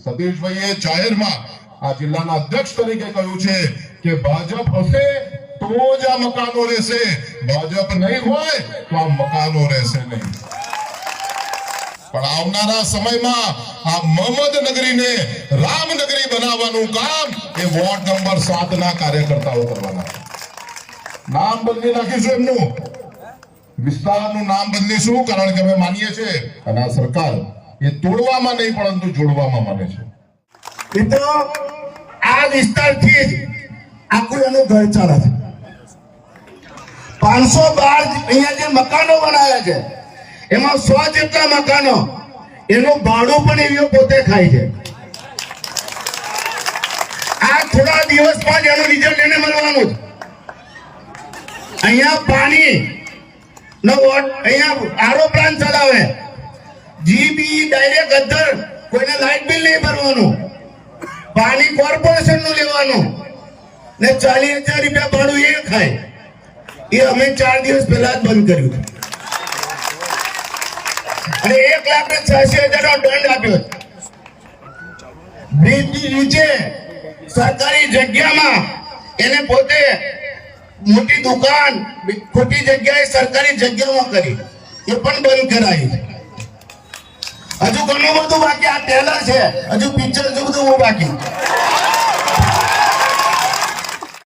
સતીશભાઈએ જાહેરમાં આ જિલ્લાના અધ્યક્ષ તરીકે કહ્યું છે કે ભાજપ હશે તો જ આ મકાનો રહેશે, ભાજપ નહીં હોય તો આ મકાનો રહેશે નહીં. પણ આવનારા સમયમાં આ મહમદનગરીને રામનગરી બનાવવાનું કામ એ વોર્ડ નંબર 7 ના કાર્યકર્તાઓ કરવાના. નામ બદલી નાખીશું, એમનું વિસ્તારનું નામ બદલીશું, કારણ કે અમે માનીએ છીએ અને આ સરકાર એ તોડવામાં નહીં પરંતુ જોડવામાં માને છે. મિત્રો, આ વિસ્તારથી જ આખું એનું ઘર ચાલે છે. 512 અહીંયા જે મકાનો બનાવ્યા છે એમાં 100 જેટલા મકાનો એનું ભાડું પણ એવીઓ પોતે ખાય છે. આ થોડા દિવસમાં જ એનું રિઝલ્ટ એને મળવાનું છે. અહીંયા પાણી નો અહીંયા આરો પ્લાન્ટ ચલાવે, જીબી ડાયરેક્ટ અંદર કોઈને લાઇટ બિલ નહીં ભરવાનું, પાણી કોર્પોરેશન નું લેવાનું ને 40,000 રૂપિયા ભાડું એ ખાય. એ અમે 4 દિવસ પહેલા જ બંધ કર્યું અને 1,86,000 નો દંડ આપ્યો. બ્રિજની નીચે સરકારી જગ્યામાં એને પોતે મોટી દુકાન ખોટી જગ્યાએ સરકારી જગ્યામાં કરી, એ પણ બંધ કરાવી. હજુ ઘણું બધું બાકી. આ ટેલર છે, હજુ પિક્ચર બધું બાકી.